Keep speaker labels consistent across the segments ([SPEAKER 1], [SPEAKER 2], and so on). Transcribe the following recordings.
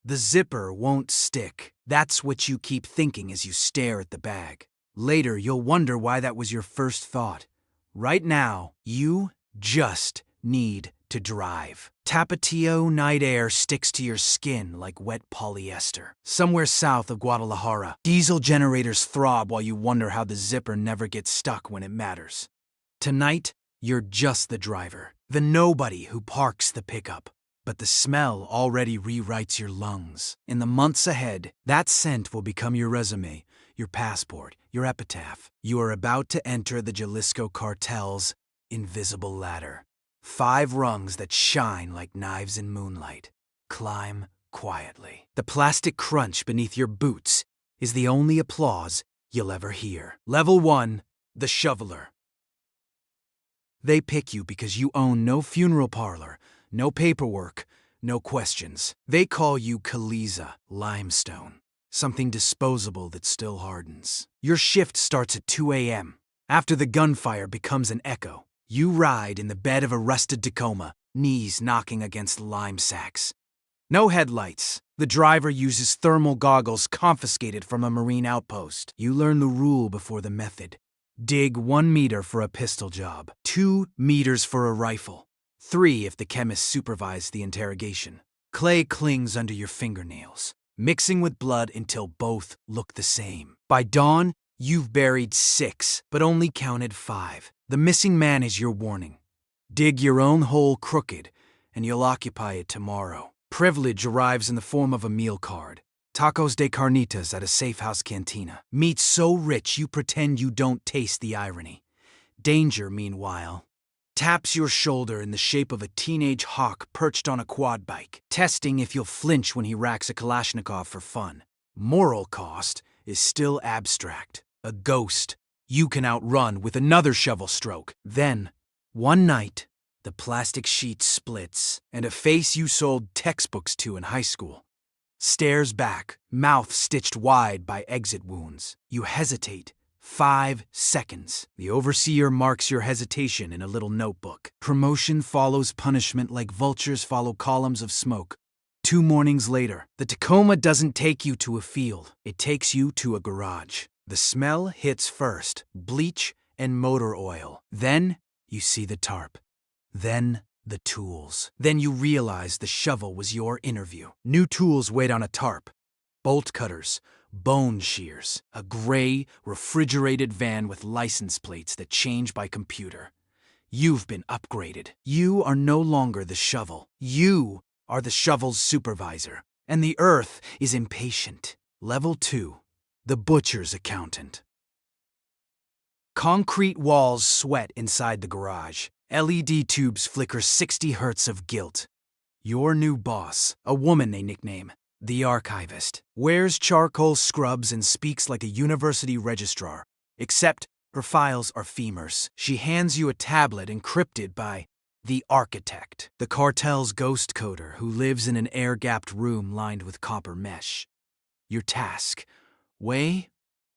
[SPEAKER 1] The zipper won't stick. That's what you keep thinking as you stare at the bag. Later, you'll wonder why that was your first thought. Right now, you just need to drive. Tapatio night air sticks to your skin like wet polyester. Somewhere south of Guadalajara, diesel generators throb while you wonder how the zipper never gets stuck when it matters. Tonight, you're just the driver, the nobody who parks the pickup. But the smell already rewrites your lungs. In the months ahead, that scent will become your resume, your passport, your epitaph. You are about to enter the Jalisco Cartel's invisible ladder. 5 rungs that shine like knives in moonlight. Climb quietly. The plastic crunch beneath your boots is the only applause you'll ever hear. Level 1, the shoveler. They pick you because you own no funeral parlor, no paperwork, no questions. They call you Kaliza, limestone. Something disposable that still hardens. Your shift starts at 2 a.m. After the gunfire becomes an echo, you ride in the bed of a rusted Tacoma, knees knocking against lime sacks. No headlights. The driver uses thermal goggles confiscated from a Marine outpost. You learn the rule before the method. Dig 1 meter for a pistol job, 2 meters for a rifle, 3 if the chemist supervised the interrogation. Clay clings under your fingernails, mixing with blood until both look the same. By dawn, you've buried 6, but only counted 5. The missing man is your warning. Dig your own hole crooked, and you'll occupy it tomorrow. Privilege arrives in the form of a meal card. Tacos de carnitas at a safe house cantina. Meat so rich you pretend you don't taste the irony. Danger, meanwhile, taps your shoulder in the shape of a teenage hawk perched on a quad bike, testing if you'll flinch when he racks a Kalashnikov for fun. Moral cost is still abstract. A ghost you can outrun with another shovel stroke. Then, one night, the plastic sheet splits, and a face you sold textbooks to in high school stares back, mouth stitched wide by exit wounds. You hesitate. 5 seconds. The overseer marks your hesitation in a little notebook. Promotion follows punishment like vultures follow columns of smoke. 2 mornings later, the Tacoma doesn't take you to a field. It takes you to a garage. The smell hits first, bleach and motor oil. Then you see the tarp. Then the tools. Then you realize the shovel was your interview. New tools wait on a tarp. Bolt cutters, bone shears, a gray, refrigerated van with license plates that change by computer. You've been upgraded. You are no longer the shovel. You are the shovel's supervisor. And the earth is impatient. Level 2, the butcher's accountant. Concrete walls sweat inside the garage. LED tubes flicker 60 hertz of guilt. Your new boss, a woman they nickname the archivist, wears charcoal scrubs and speaks like a university registrar, except her files are femurs. She hands you a tablet encrypted by the architect, the cartel's ghost coder who lives in an air-gapped room lined with copper mesh. Your task: weigh,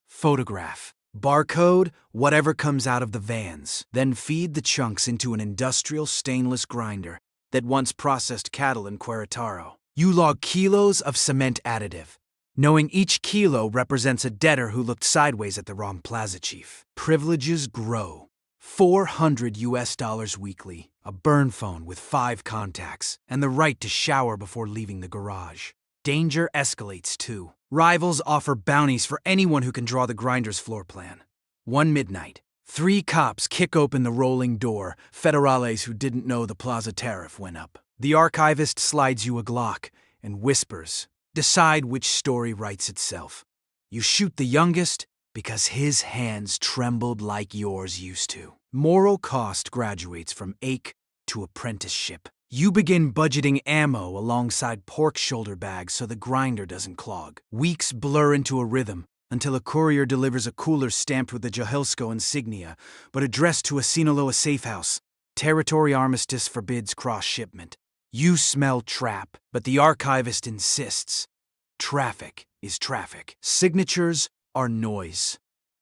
[SPEAKER 1] photograph, barcode whatever comes out of the vans, then feed the chunks into an industrial stainless grinder that once processed cattle in Querétaro. You log kilos of cement additive, knowing each kilo represents a debtor who looked sideways at the wrong plaza chief. Privileges grow. $400 weekly, a burn phone with 5 contacts, and the right to shower before leaving the garage. Danger escalates too. Rivals offer bounties for anyone who can draw the grinder's floor plan. One midnight, 3 cops kick open the rolling door, federales who didn't know the plaza tariff went up. The archivist slides you a Glock and whispers, decide which story writes itself. You shoot the youngest because his hands trembled like yours used to. Moral cost graduates from ache to apprenticeship. You begin budgeting ammo alongside pork shoulder bags so the grinder doesn't clog. Weeks blur into a rhythm until a courier delivers a cooler stamped with the Jalisco insignia, but addressed to a Sinaloa safe house. Territory armistice forbids cross-shipment. You smell trap, but the archivist insists. Traffic is traffic. Signatures are noise.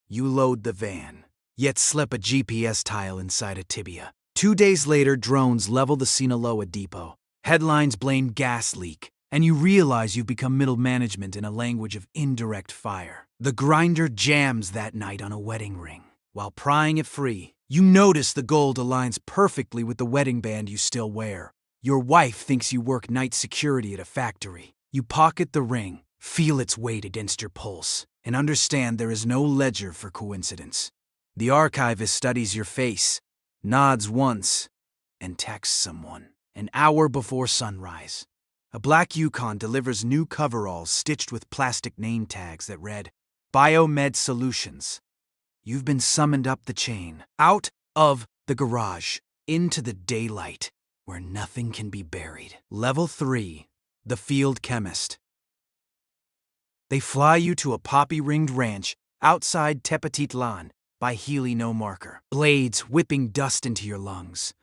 [SPEAKER 1] You load the van, yet slip a GPS tile inside a tibia. 2 days later, drones level the Sinaloa depot. Headlines blame gas leak. and you realize you've become middle management in a language of indirect fire. The grinder jams that night on a wedding ring. While prying it free, you notice the gold aligns perfectly with the wedding band you still wear. Your wife thinks you work night security at a factory. You pocket the ring, feel its weight against your pulse, and understand there is no ledger for coincidence. The archivist studies your face, nods once, and texts someone. An hour before sunrise, a black Yukon delivers new coveralls stitched with plastic name tags that read, Biomed Solutions. You've been summoned up the chain, out of the garage, into the daylight, where nothing can be buried. Level 3, the Field Chemist. They fly you to a poppy-ringed ranch outside Tepatitlan by Healy No Marker. Blades whipping dust into your lungs.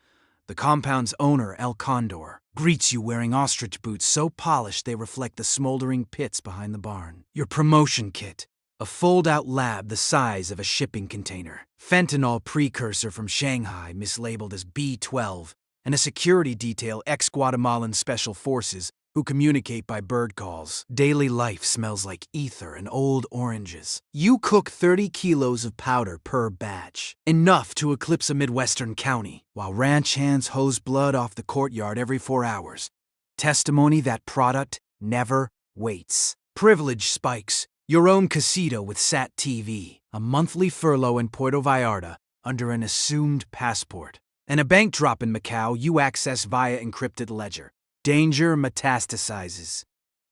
[SPEAKER 1] The compound's owner, El Condor, greets you wearing ostrich boots so polished they reflect the smoldering pits behind the barn. Your promotion kit, a fold-out lab the size of a shipping container. Fentanyl precursor from Shanghai mislabeled as B12, and a security detail ex-Guatemalan special forces who communicate by bird calls. Daily life smells like ether and old oranges. You cook 30 kilos of powder per batch, enough to eclipse a Midwestern county, while ranch hands hose blood off the courtyard every 4 hours. Testimony that product never waits. Privilege spikes. Your own casito with SAT TV, a monthly furlough in Puerto Vallarta under an assumed passport, and a bank drop in Macau you access via encrypted ledger. Danger metastasizes.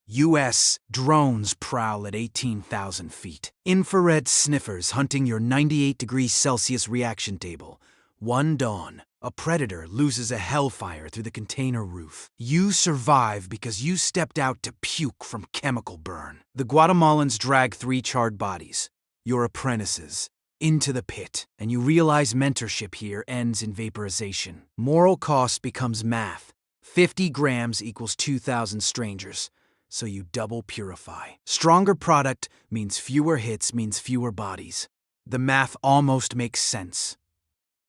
[SPEAKER 1] U.S. drones prowl at 18,000 feet. Infrared sniffers hunting your 98 degrees Celsius reaction table. One dawn, a predator loses a hellfire through the container roof. You survive because you stepped out to puke from chemical burn. The Guatemalans drag 3 charred bodies, your apprentices, into the pit, and you realize mentorship here ends in vaporization. Moral cost becomes math. 50 grams equals 2,000 strangers, so you double purify. Stronger product means fewer hits means fewer bodies. The math almost makes sense.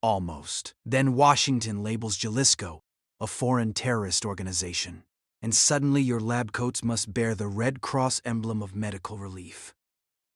[SPEAKER 1] Almost. Then Washington labels Jalisco a foreign terrorist organization, and suddenly your lab coats must bear the Red Cross emblem of medical relief.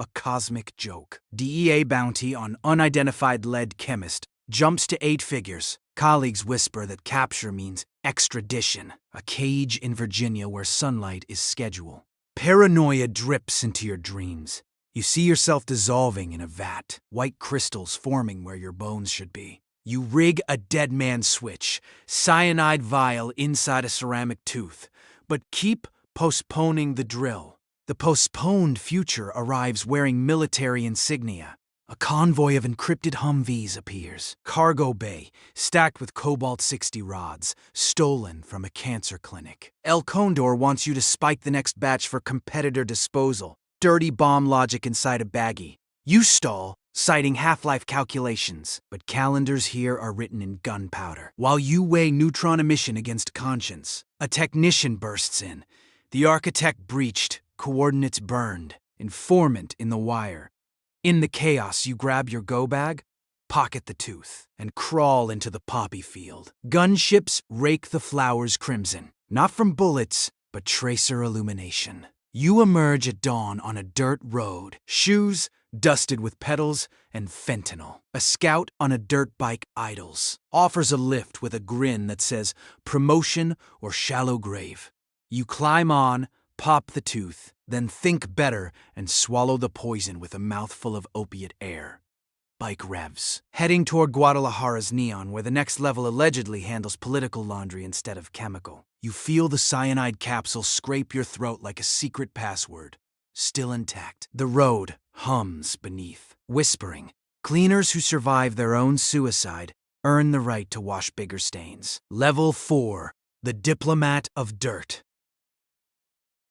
[SPEAKER 1] A cosmic joke. DEA bounty on unidentified lead chemist jumps to 8 figures. Colleagues whisper that capture means extradition, a cage in Virginia where sunlight is schedule. Paranoia drips into your dreams. You see yourself dissolving in a vat, white crystals forming where your bones should be. You rig a dead man switch, cyanide vial inside a ceramic tooth, but keep postponing the drill. The postponed future arrives wearing military insignia. A convoy of encrypted Humvees appears. Cargo bay, stacked with Cobalt-60 rods, stolen from a cancer clinic. El Condor wants you to spike the next batch for competitor disposal. Dirty bomb logic inside a baggie. You stall, citing half-life calculations, but calendars here are written in gunpowder. While you weigh neutron emission against conscience, a technician bursts in. The architect breached, coordinates burned, informant in the wire. In the chaos, you grab your go bag, pocket the tooth, and crawl into the poppy field. Gunships rake the flowers crimson, not from bullets, but tracer illumination. You emerge at dawn on a dirt road, shoes dusted with petals and fentanyl. A scout on a dirt bike idles, offers a lift with a grin that says promotion or shallow grave. You climb on, pop the tooth, then think better and swallow the poison with a mouthful of opiate air. Bike revs, heading toward Guadalajara's neon where the next level allegedly handles political laundry instead of chemical. You feel the cyanide capsule scrape your throat like a secret password. Still intact. The road hums beneath, whispering. Cleaners who survive their own suicide earn the right to wash bigger stains. Level 4, the Diplomat of Dirt.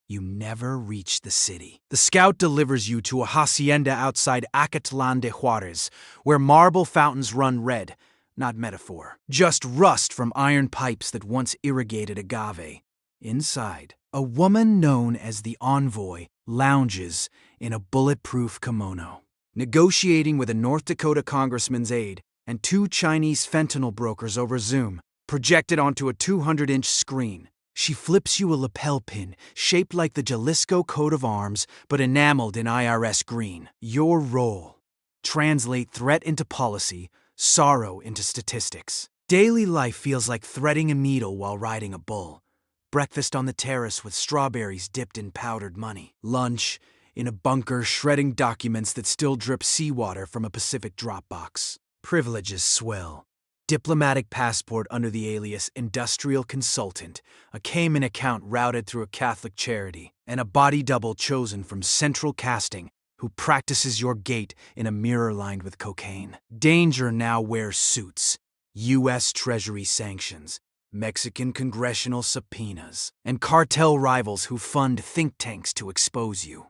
[SPEAKER 1] You never reach the city. The scout delivers you to a hacienda outside Acatlan de Juarez, where marble fountains run red, not metaphor. Just rust from iron pipes that once irrigated agave. Inside, a woman known as the Envoy lounges in a bulletproof kimono, negotiating with a North Dakota congressman's aide and 2 Chinese fentanyl brokers over Zoom, projected onto a 200-inch screen. She flips you a lapel pin shaped like the Jalisco coat of arms but enameled in IRS green. Your role: translate threat into policy, sorrow into statistics. Daily life feels like threading a needle while riding a bull. Breakfast on the terrace with strawberries dipped in powdered money. Lunch in a bunker shredding documents that still drip seawater from a Pacific drop box. Privileges swell. Diplomatic passport under the alias Industrial Consultant, a Cayman account routed through a Catholic charity, and a body double chosen from Central Casting who practices your gait in a mirror lined with cocaine. Danger now wears suits, U.S. Treasury sanctions, Mexican congressional subpoenas, and cartel rivals who fund think tanks to expose you.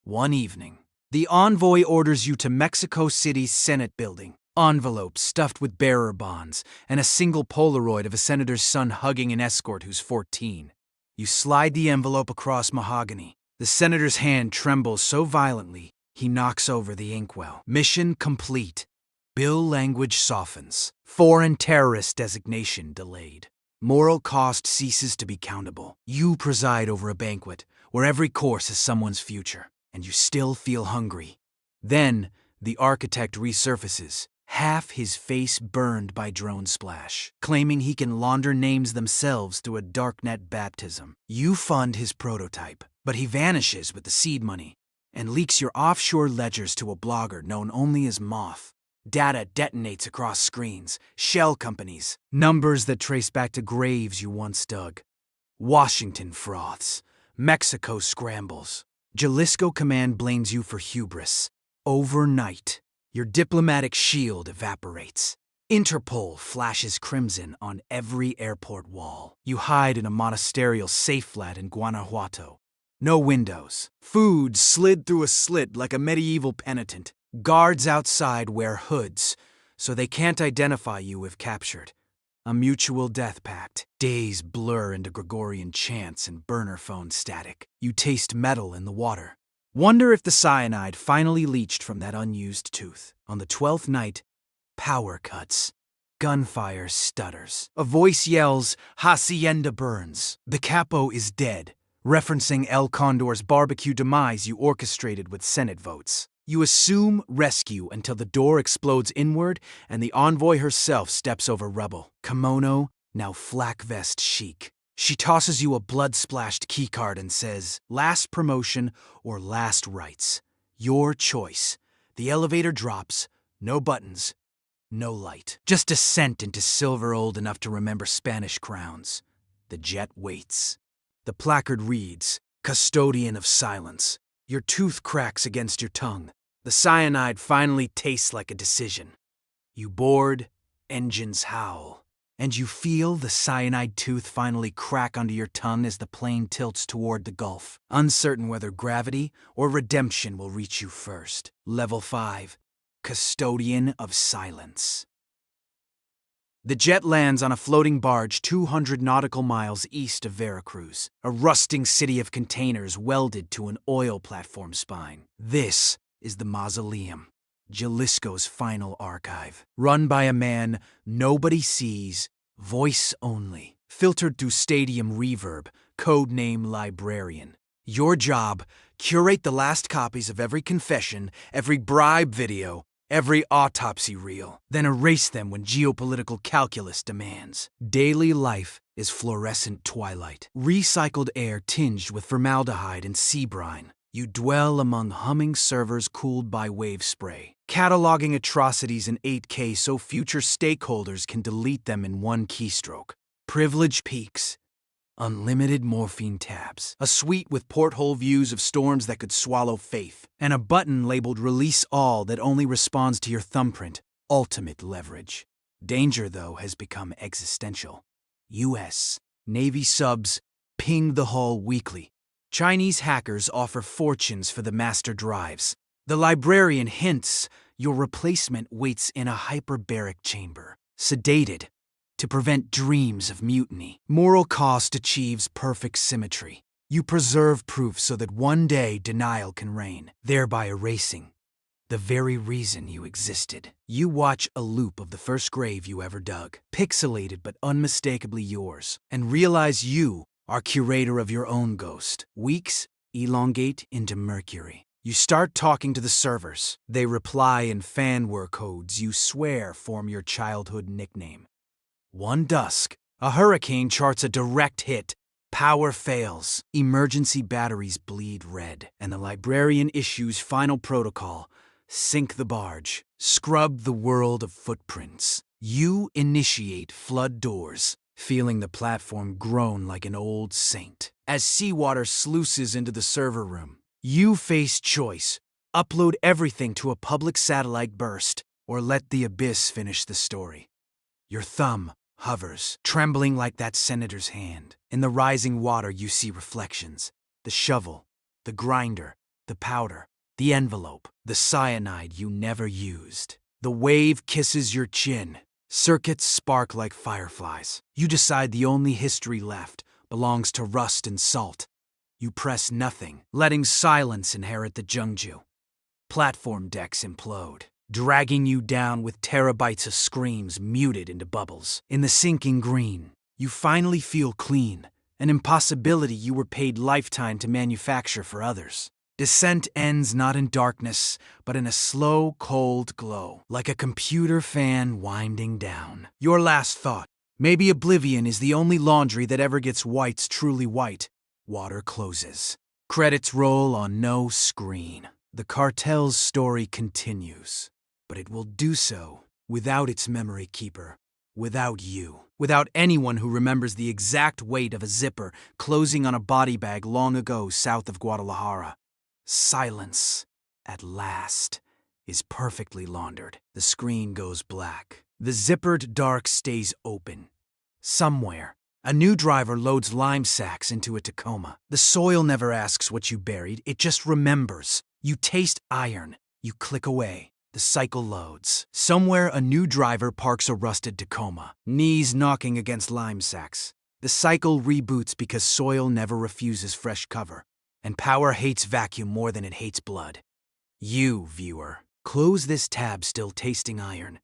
[SPEAKER 1] One evening, the envoy orders you to Mexico City's Senate building. Envelopes stuffed with bearer bonds, and a single Polaroid of a senator's son hugging an escort who's 14. You slide the envelope across mahogany. The senator's hand trembles so violently, he knocks over the inkwell. Mission complete. Bill language softens. Foreign terrorist designation delayed. Moral cost ceases to be countable. You preside over a banquet where every course is someone's future, and you still feel hungry. Then, the architect resurfaces, half his face burned by drone splash, claiming he can launder names themselves through a darknet baptism. You fund his prototype, but he vanishes with the seed money and leaks your offshore ledgers to a blogger known only as Moth. Data detonates across screens, shell companies, numbers that trace back to graves you once dug. Washington froths, Mexico scrambles. Jalisco Command blames you for hubris. Overnight, your diplomatic shield evaporates. Interpol flashes crimson on every airport wall. You hide in a monasterial safe flat in Guanajuato. No windows. Food slid through a slit like a medieval penitent. Guards outside wear hoods, so they can't identify you if captured. A mutual death pact. Days blur into Gregorian chants and burner phone static. You taste metal in the water. Wonder if the cyanide finally leached from that unused tooth. On the 12th night, power cuts. Gunfire stutters. A voice yells, "Hacienda burns." The capo is dead, referencing El Condor's barbecue demise you orchestrated with Senate votes. You assume rescue until the door explodes inward and the envoy herself steps over rubble. Kimono, now flak vest chic. She tosses you a blood-splashed keycard and says, "Last promotion or last rights. Your choice." The elevator drops, no buttons, no light. Just descent into silver old enough to remember Spanish crowns. The jet waits. The placard reads, "Custodian of silence." Your tooth cracks against your tongue. The cyanide finally tastes like a decision. You board, engines howl. And you feel the cyanide tooth finally crack under your tongue as the plane tilts toward the Gulf, uncertain whether gravity or redemption will reach you first. Level 5, Custodian of Silence. The jet lands on a floating barge 200 nautical miles east of Veracruz, a rusting city of containers welded to an oil platform spine. This is the Mausoleum, Jalisco's final archive, run by a man nobody sees, voice only, filtered through stadium reverb, codename librarian. Your job, curate the last copies of every confession, every bribe video, every autopsy reel, then erase them when geopolitical calculus demands. Daily life is fluorescent twilight, recycled air tinged with formaldehyde and sea brine. You dwell among humming servers cooled by wave spray, cataloging atrocities in 8K so future stakeholders can delete them in one keystroke. Privilege peaks, unlimited morphine tabs, a suite with porthole views of storms that could swallow faith, and a button labeled Release All that only responds to your thumbprint. Ultimate leverage. Danger, though, has become existential. U.S. Navy subs ping the hull weekly. Chinese hackers offer fortunes for the master drives. The librarian hints your replacement waits in a hyperbaric chamber, sedated, to prevent dreams of mutiny. Moral cost achieves perfect symmetry. You preserve proof so that one day denial can reign, thereby erasing the very reason you existed. You watch a loop of the first grave you ever dug, pixelated but unmistakably yours, and realize you are curator of your own ghost. Weeks elongate into Mercury. You start talking to the servers. They reply in fanware codes you swear form your childhood nickname. One dusk, a hurricane charts a direct hit. Power fails. Emergency batteries bleed red. And the librarian issues final protocol. Sink the barge. Scrub the world of footprints. You initiate flood doors, feeling the platform groan like an old saint. As seawater sluices into the server room, you face choice. Upload everything to a public satellite burst, or let the abyss finish the story. Your thumb hovers, trembling like that senator's hand. In the rising water you see reflections. The shovel, the grinder, the powder, the envelope, the cyanide you never used. The wave kisses your chin. Circuits spark like fireflies. You decide the only history left belongs to rust and salt. You press nothing, letting silence inherit the Jungju. Platform decks implode, dragging you down with terabytes of screams muted into bubbles. In the sinking green, you finally feel clean, an impossibility you were paid lifetime to manufacture for others. Descent ends not in darkness, but in a slow, cold glow, like a computer fan winding down. Your last thought, maybe oblivion is the only laundry that ever gets whites truly white. Water closes. Credits roll on no screen. The Cartel's story continues, but it will do so without its memory keeper, without you, without anyone who remembers the exact weight of a zipper closing on a body bag long ago south of Guadalajara. Silence, at last, is perfectly laundered. The screen goes black. The zippered dark stays open. Somewhere, a new driver loads lime sacks into a Tacoma. The soil never asks what you buried, it just remembers. You taste iron. You click away. The cycle loads. Somewhere a new driver parks a rusted Tacoma, knees knocking against lime sacks. The cycle reboots because soil never refuses fresh cover. And power hates vacuum more than it hates blood. You, viewer, close this tab still tasting iron,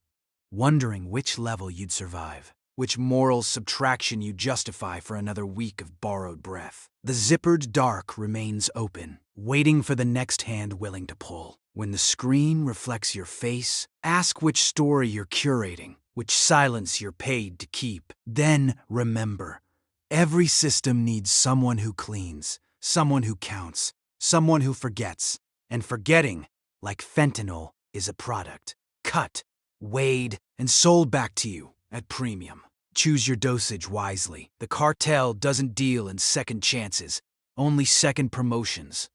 [SPEAKER 1] wondering which level you'd survive, which moral subtraction you justify for another week of borrowed breath. The zippered dark remains open, waiting for the next hand willing to pull. When the screen reflects your face, ask which story you're curating, which silence you're paid to keep. Then remember, every system needs someone who cleans, someone who counts, someone who forgets. And forgetting, like fentanyl, is a product. Cut, weighed, and sold back to you at premium. Choose your dosage wisely. The Cartel doesn't deal in second chances, only second promotions.